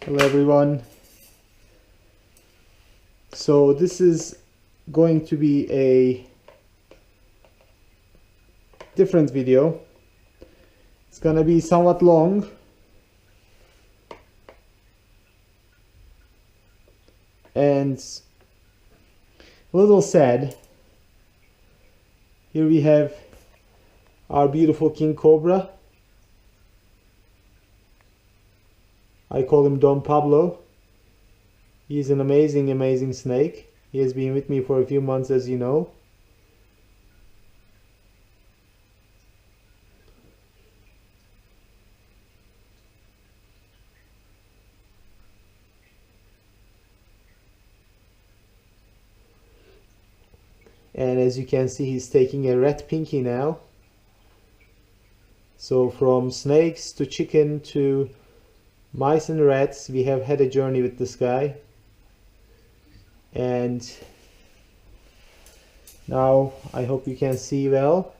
Hello everyone. So this is going to be a different video. It's gonna be somewhat long and a little sad. Here we have our beautiful king cobra. I call him Don Pablo. He's an amazing snake. He has been with me for a few months, as you know. And as you can see, he's taking a red pinky now. So from snakes to chicken to mice and rats, we have had a journey with this guy. And now I hope you can see well.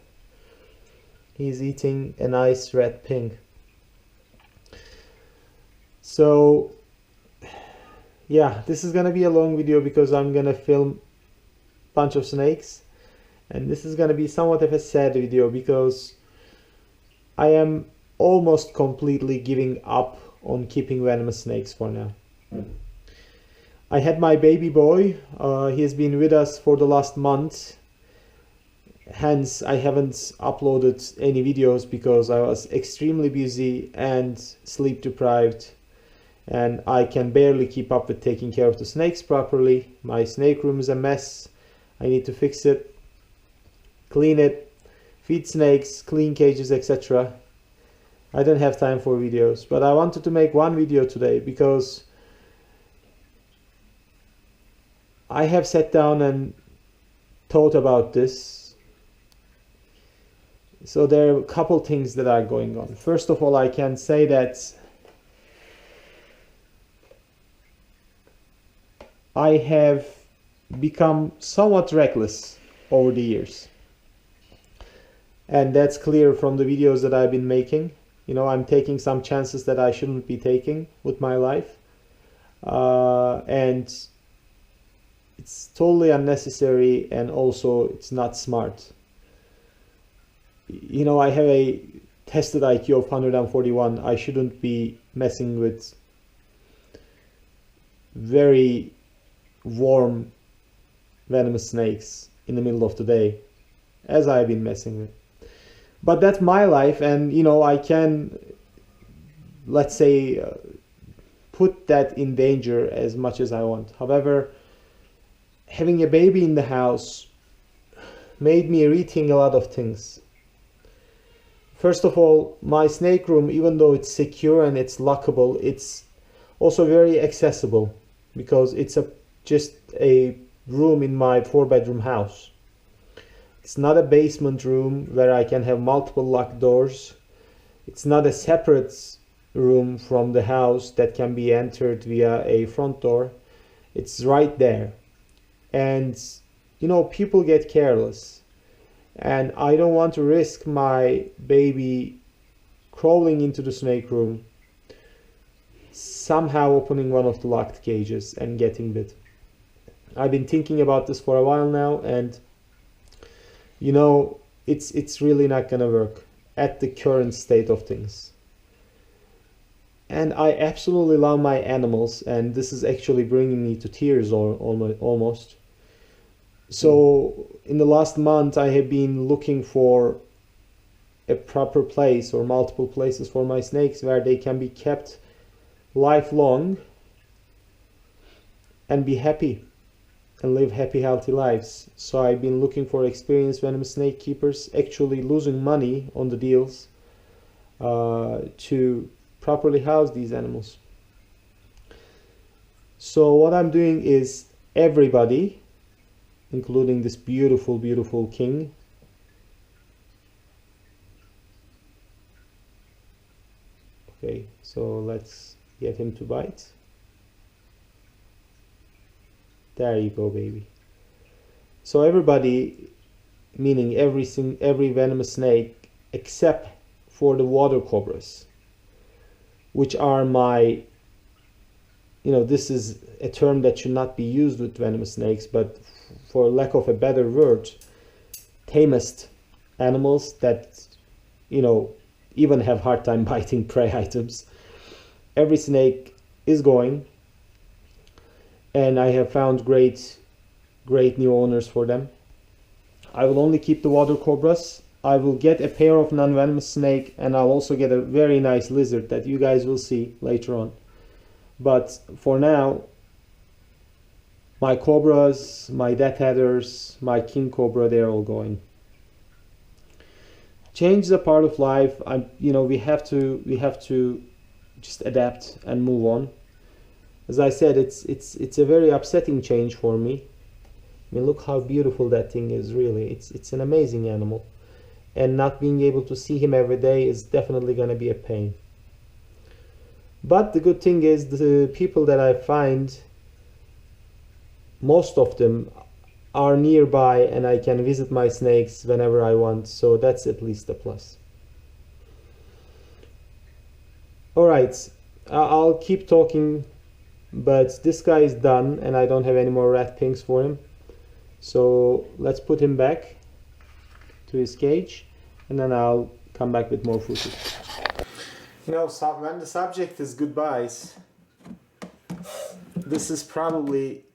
He's eating a nice red pink. So yeah, this is gonna be a long video because I'm gonna film a bunch of snakes, and this is gonna be somewhat of a sad video because I am almost completely giving up on keeping venomous snakes for now. I had my baby boy. He has been with us for the last month. Hence, I haven't uploaded any videos because I was extremely busy and sleep deprived. And I can barely keep up with taking care of the snakes properly. My snake room is a mess. I need to fix it, clean it, feed snakes, clean cages, etc. I don't have time for videos, but I wanted to make one video today because I have sat down and thought about this. So there are a couple things that are going on. First of all, I can say that I have become somewhat reckless over the years. And that's clear from the videos that I've been making. You know, I'm taking some chances that I shouldn't be taking with my life. And it's totally unnecessary, and also it's not smart. You know, I have a tested IQ of 141. I shouldn't be messing with very warm venomous snakes in the middle of the day, as I've been messing with. But that's my life, and you know, I can, let's say, put that in danger as much as I want. However, having a baby in the house made me rethink a lot of things. First of all, my snake room, even though it's secure and it's lockable, it's also very accessible because it's just a room in my 4-bedroom house. It's not a basement room where I can have multiple locked doors. It's not a separate room from the house that can be entered via a front door. It's right there. And you know, people get careless, and I don't want to risk my baby crawling into the snake room, somehow opening one of the locked cages and getting bit. I've been thinking about this for a while now, and you know, it's really not gonna work at the current state of things. And I absolutely love my animals, and this is actually bringing me to tears almost. So in the last month, I have been looking for a proper place or multiple places for my snakes where they can be kept lifelong and be happy and live happy, healthy lives. So I've been looking for experienced venomous snake keepers, actually losing money on the deals to properly house these animals. So what I'm doing is everybody, including this beautiful king, okay, so let's get him to bite. There you go, baby. So everybody, meaning every venomous snake except for the water cobras, which are my this is a term that should not be used with venomous snakes, but for lack of a better word, tamest animals that, even have hard time biting prey items. Every snake is going, and I have found great new owners for them. I will only keep the water cobras. I will get a pair of non-venomous snake, and I'll also get a very nice lizard that you guys will see later on. But for now, my cobras, my death adders, my king cobra, they're all going. Change is a part of life. We have to just adapt and move on. As I said, it's a very upsetting change for me. I mean, look how beautiful that thing is, really. It's an amazing animal. And not being able to see him every day is definitely going to be a pain. But the good thing is, the people that I find, most of them are nearby, and I can visit my snakes whenever I want, so that's at least a plus. Alright, I'll keep talking, but this guy is done, and I don't have any more rat pinks for him. So let's put him back to his cage, and then I'll come back with more footage. When the subject is goodbyes, this is probably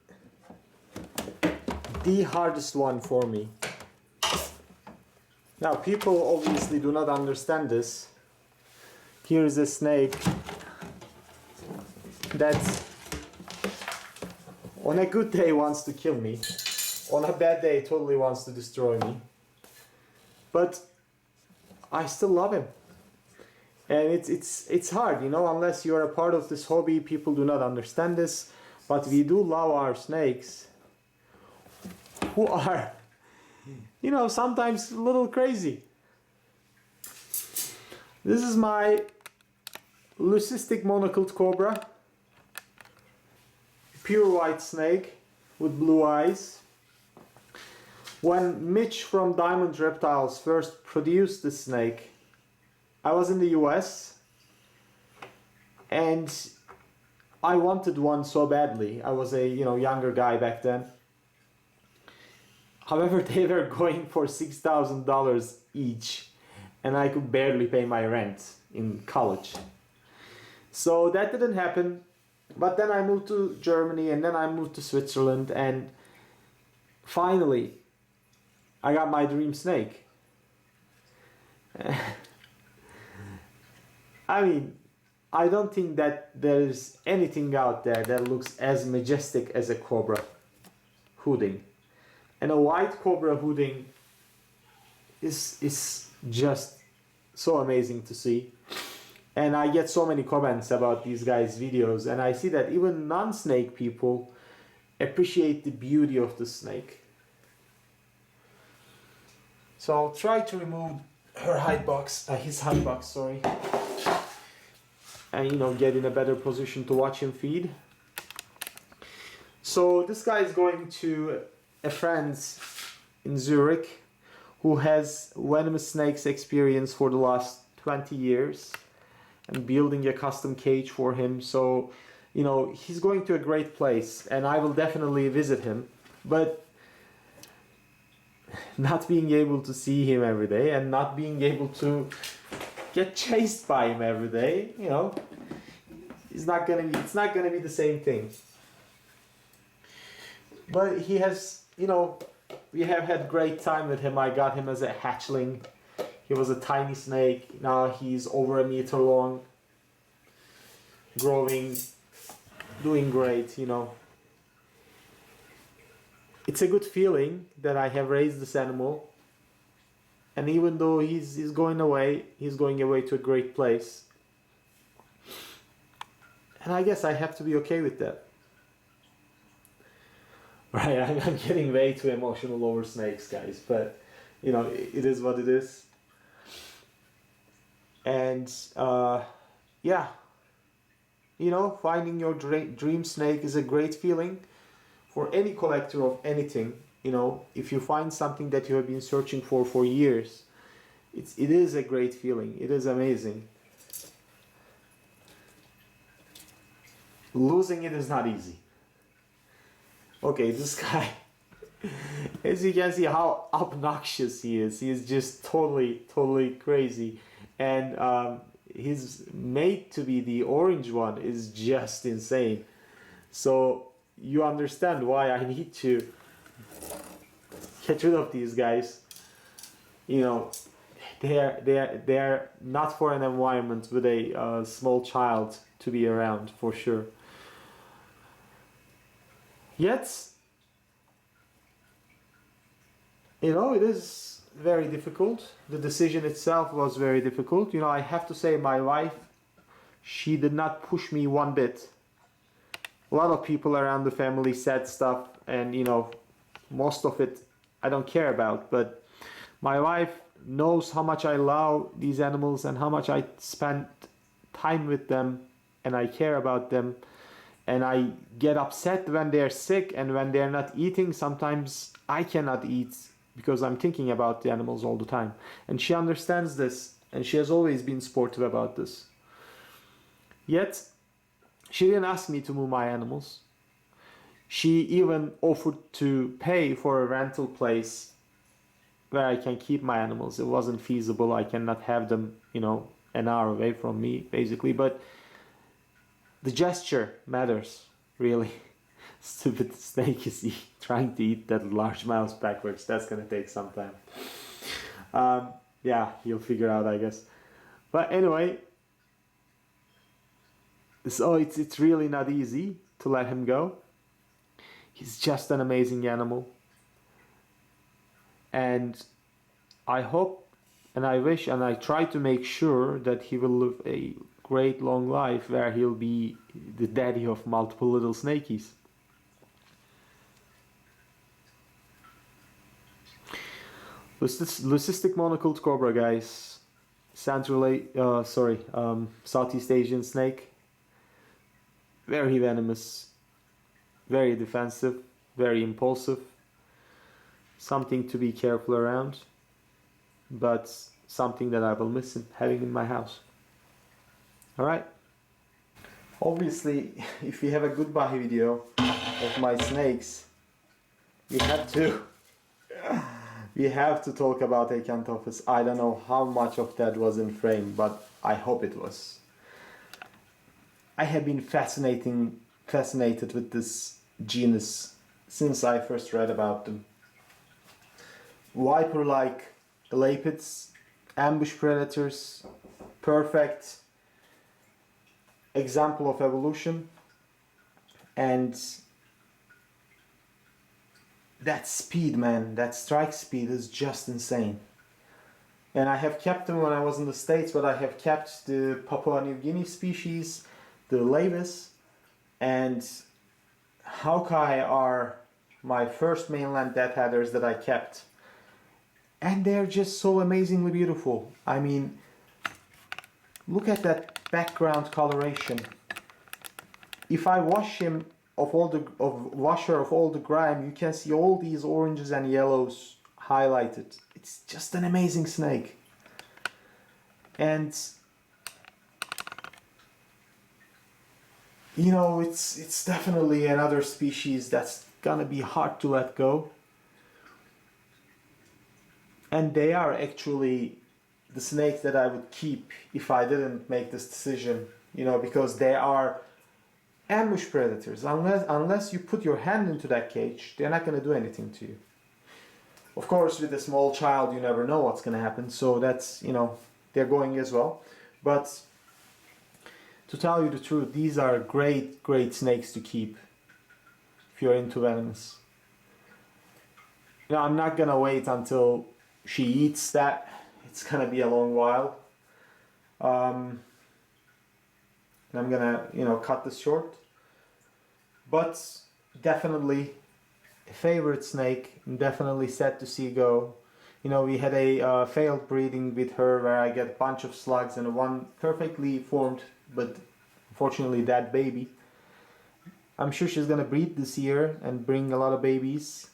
the hardest one for me. Now, people obviously do not understand this. Here is a snake that on a good day wants to kill me. On a bad day totally wants to destroy me. But I still love him. And it's hard, unless you're a part of this hobby, people do not understand this. But we do love our snakes, who are, sometimes a little crazy. This is my leucistic monocled cobra, pure white snake with blue eyes. When Mitch from Diamond Reptiles first produced this snake, I was in the US, and I wanted one so badly. I was a younger guy back then. However, they were going for $6,000 each, and I could barely pay my rent in college. So that didn't happen. But then I moved to Germany, and then I moved to Switzerland, and finally I got my dream snake. I mean, I don't think that there's anything out there that looks as majestic as a cobra hooding. And a white cobra hooding is just so amazing to see. And I get so many comments about these guys' videos, and I see that even non-snake people appreciate the beauty of the snake. So I'll try to remove his hide box, sorry. And get in a better position to watch him feed. So this guy is going to a friend in Zurich who has venomous snakes experience for the last 20 years and building a custom cage for him. So, he's going to a great place, and I will definitely visit him. But not being able to see him every day and not being able to get chased by him every day, it's not gonna be the same thing. But he has, we have had great time with him. I got him as a hatchling. He was a tiny snake. Now he's over 1 meter long, growing, doing great, It's a good feeling that I have raised this animal, and even though he's going away to a great place. And I guess I have to be okay with that. Right, I'm getting way too emotional over snakes, guys, but it is what it is. And yeah, finding your dream snake is a great feeling for any collector of anything. If you find something that you have been searching for years, it is a great feeling. It is amazing. losing it is not easy. Okay, this guy, as you can see how obnoxious he is. He is just totally crazy. And his mate to be the orange one is just insane. So you understand why I need to get rid of these guys. You know, they're not for an environment with a small child to be around, for sure. Yet, you know, it is very difficult. The decision itself was very difficult. You know, I have to say my wife, she did not push me one bit. A lot of people around the family said stuff, and you know, most of it I don't care about, but my wife knows how much I love these animals and how much I spend time with them, and I care about them, and I get upset when they're sick and when they're not eating. Sometimes I cannot eat because I'm thinking about the animals all the time, and she understands this, and she has always been sportive about this. Yet she didn't ask me to move my animals. She even offered to pay for a rental place where I can keep my animals. It wasn't feasible. I cannot have them, you know, an hour away from me, basically. But the gesture matters, really. Stupid snake is trying to eat that large mouse backwards. That's going to take some time. Yeah, you'll figure out, I guess. But anyway, so it's really not easy to let him go. He's just an amazing animal. And I hope and I wish and I try to make sure that he will live a great long life where he'll be the daddy of multiple little snakies. Leucistic monocled cobra, guys. Southeast Asian snake. Very venomous, very defensive, very impulsive. Something to be careful around, but something that I will miss having in my house. Alright. Obviously, if you have a goodbye video of my snakes, we have to talk about Acanthopus. I don't know how much of that was in frame, but I hope it was. I have been fascinated with this genus since I first read about them. Viper-like elapids, ambush predators, perfect example of evolution, and that speed, man, that strike speed is just insane. And I have kept them when I was in the States, but I have kept the Papua New Guinea species, the Lavis, and Hawkeye are my first mainland deadheaders that I kept. And they're just so amazingly beautiful. I mean, look at that background coloration. If I wash him of all the grime, you can see all these oranges and yellows highlighted. It's just an amazing snake. And you know, it's definitely another species that's gonna be hard to let go. And they are actually the snakes that I would keep if I didn't make this decision, you know, because they are ambush predators. Unless you put your hand into that cage, they're not gonna do anything to you. Of course, with a small child, you never know what's gonna happen, so that's, you know, they're going as well. But to tell you the truth, these are great snakes to keep if you're into venomous. You know, I'm not gonna wait until she eats that. It's gonna be a long while. And I'm gonna, you know, cut this short. But definitely a favorite snake, definitely sad to see go. You know, we had a failed breeding with her where I get a bunch of slugs and one perfectly formed, but unfortunately dead baby. I'm sure she's gonna breed this year and bring a lot of babies.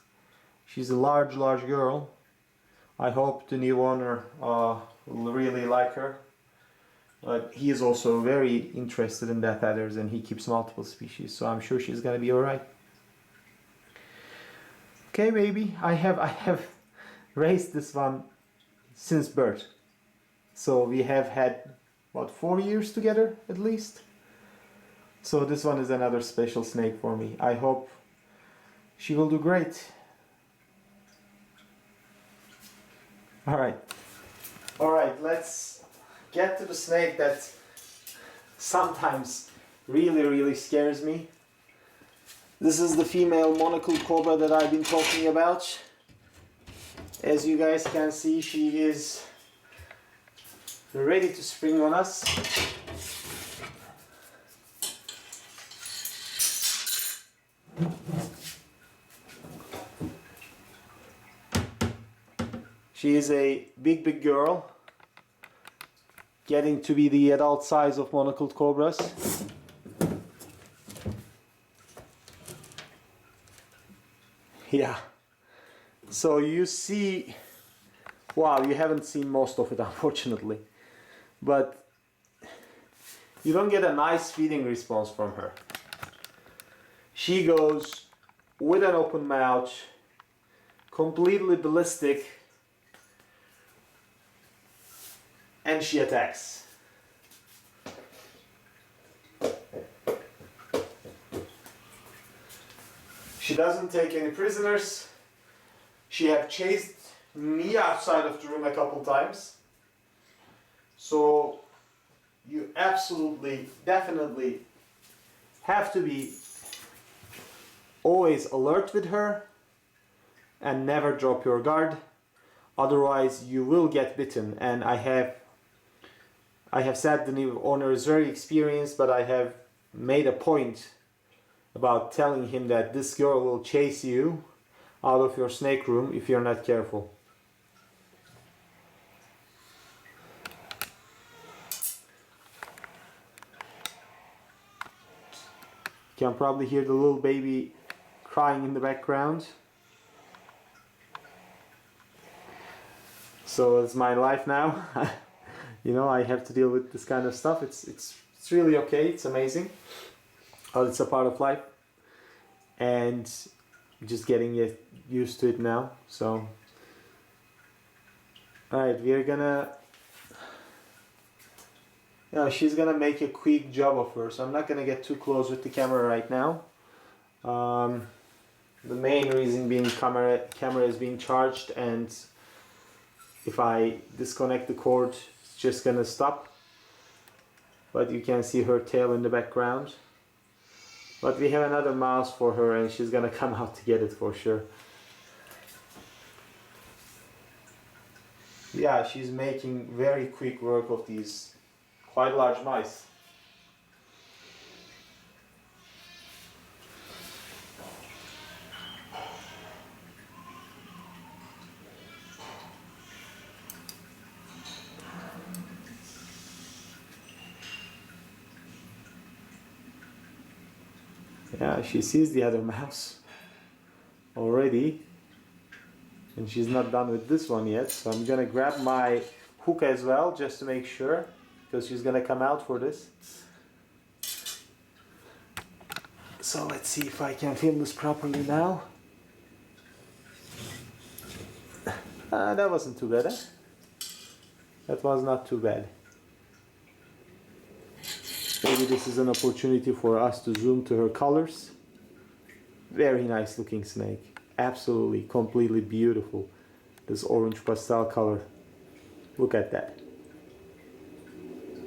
She's a large girl. I hope the new owner will really like her But he is also very interested in death adders, and he keeps multiple species, so I'm sure she's gonna be alright. Okay, baby, I have raised this one since birth. So we have had, what, 4 years together at least? So this one is another special snake for me. I hope she will do great. Alright, let's get to the snake that sometimes really scares me. This is the female monocled cobra that I've been talking about. As you guys can see, she is ready to spring on us. She is a big girl, getting to be the adult size of monocled cobras. Yeah, so you see, wow, you haven't seen most of it unfortunately, but you don't get a nice feeding response from her. She goes with an open mouth, completely ballistic, and she attacks. She doesn't take any prisoners. She have chased me outside of the room a couple times. So you absolutely, definitely have to be always alert with her and never drop your guard. Otherwise you will get bitten. And I have said the new owner is very experienced, but I have made a point about telling him that this girl will chase you out of your snake room if you're not careful. You can probably hear the little baby crying in the background. So it's my life now. You know, I have to deal with this kind of stuff. It's really okay. It's amazing. It's a part of life, and just getting used to it now. So, alright, we're gonna, she's gonna make a quick job of her, so I'm not gonna get too close with the camera right now. The main reason being camera is being charged, and if I disconnect the cord, it's just gonna stop. But you can see her tail in the background. But we have another mouse for her, and she's gonna come out to get it for sure. Yeah, she's making very quick work of these quite large mice. Yeah, she sees the other mouse already, and she's not done with this one yet, so I'm gonna grab my hook as well just to make sure, because she's gonna come out for this. So let's see if I can film this properly now. That wasn't too bad, eh? That was not too bad. Maybe this is an opportunity for us to zoom to her colors. Very nice looking snake. Absolutely, completely beautiful. This orange pastel color. Look at that.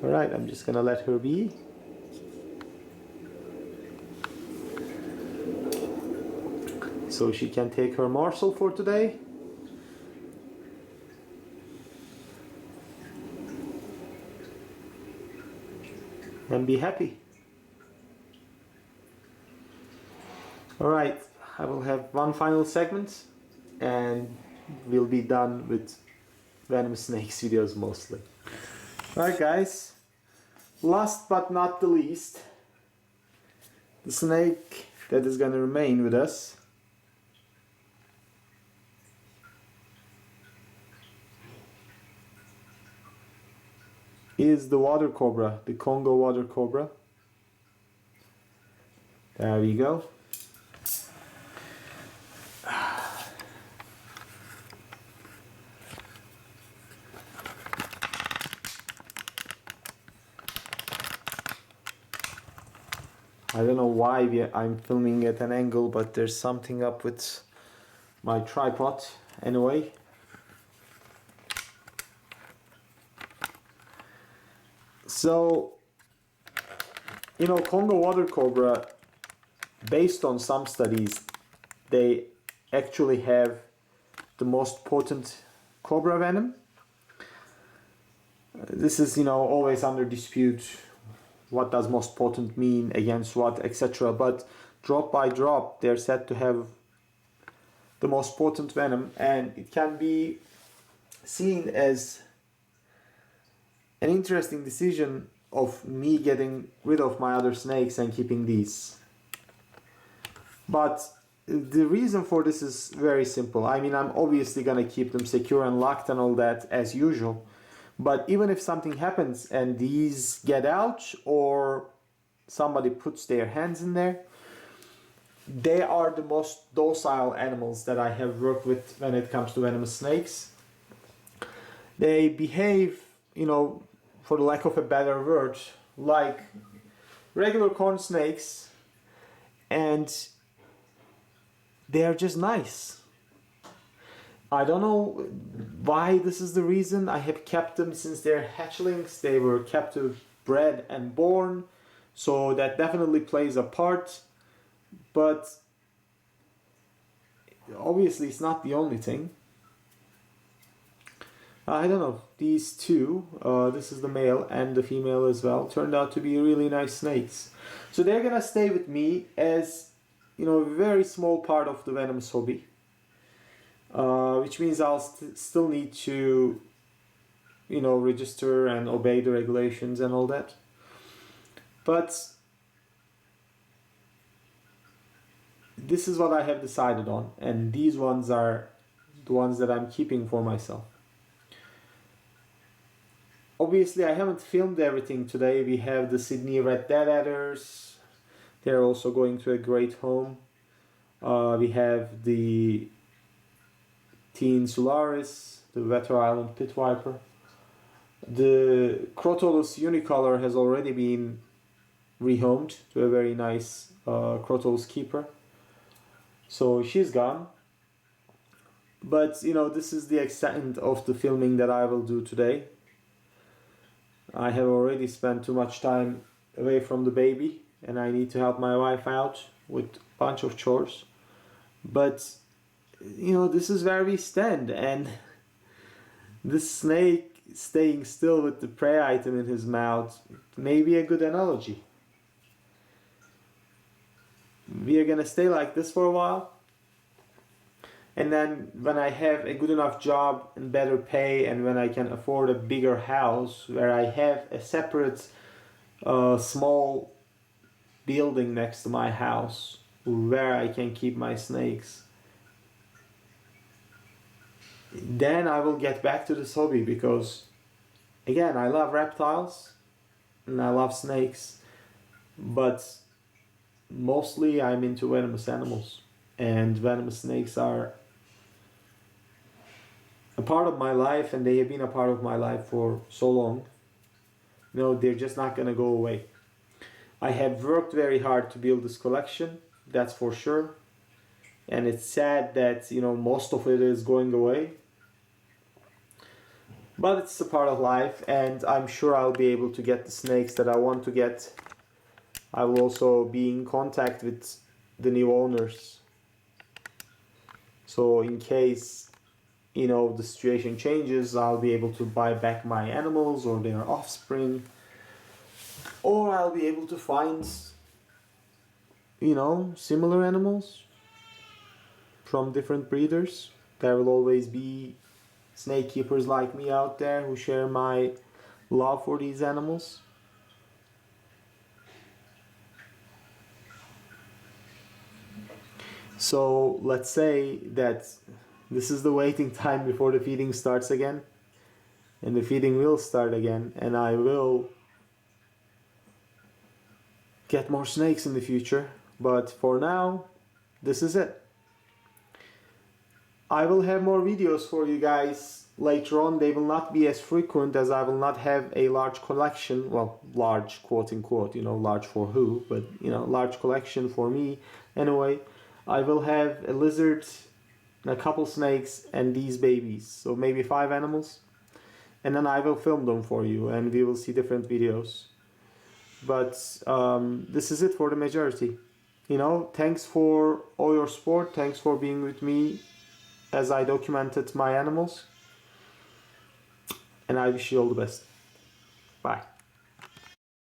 Alright, I'm just gonna let her be. So she can take her morsel for today. And be happy. Alright, I will have one final segment and we'll be done with venomous snakes videos mostly. Alright guys, last but not the least, the snake that is gonna remain with us. is the water cobra, the Congo water cobra. There we go. I don't know why I'm filming at an angle, but there's something up with my tripod anyway. So, Congo water cobra, based on some studies, they actually have the most potent cobra venom. This is, always under dispute. What does most potent mean, against what, etc. But drop by drop, they're said to have the most potent venom, and it can be seen as an interesting decision of me getting rid of my other snakes and keeping these. But the reason for this is very simple. I mean, I'm obviously gonna keep them secure and locked and all that as usual. But even if something happens and these get out or somebody puts their hands in there, they are the most docile animals that I have worked with when it comes to venomous snakes. They behave, for the lack of a better word, like regular corn snakes, and they are just nice. I don't know why this is the reason. I have kept them since they're hatchlings. They were captive bred and born, so that definitely plays a part. But obviously it's not the only thing. I don't know, these two, this is the male and the female as well, turned out to be really nice snakes. So they're gonna stay with me as, a very small part of the venomous hobby. Which means I'll still need to, register and obey the regulations and all that. But this is what I have decided on, and these ones are the ones that I'm keeping for myself. Obviously, I haven't filmed everything today. We have the Sydney Red Dead Adders. They're also going to a great home. We have the Teen Solaris, the Wetter Island Pit Viper. The Crotalus Unicolor has already been rehomed to a very nice Crotalus keeper. So she's gone. But, this is the extent of the filming that I will do today. I have already spent too much time away from the baby, and I need to help my wife out with a bunch of chores. But this is where we stand, and this snake staying still with the prey item in his mouth may be a good analogy. We are gonna stay like this for a while, and then when I have a good enough job and better pay, and when I can afford a bigger house where I have a separate small building next to my house where I can keep my snakes, then I will get back to this hobby, because again, I love reptiles and I love snakes, but mostly I'm into venomous animals, and venomous snakes are a part of my life, and they have been a part of my life for so long. They're just not gonna go away. I have worked very hard to build this collection, that's for sure, and it's sad that most of it is going away. But it's a part of life, and I'm sure I'll be able to get the snakes that I want to get. I will also be in contact with the new owners. So in case, the situation changes, I'll be able to buy back my animals or their offspring. Or I'll be able to find, similar animals from different breeders. There will always be snake keepers like me out there who share my love for these animals. So let's say that this is the waiting time before the feeding starts again, and the feeding will start again, and I will get more snakes in the future. But for now, this is it. I will have more videos for you guys later on. They will not be as frequent, as I will not have a large collection. Well, large, quote unquote, large for who, but large collection for me. Anyway, I will have a lizard, a couple snakes, and these babies. So maybe 5 animals. And then I will film them for you, and we will see different videos. But this is it for the majority. Thanks for all your support. Thanks for being with me as I documented my animals. And I wish you all the best. Bye.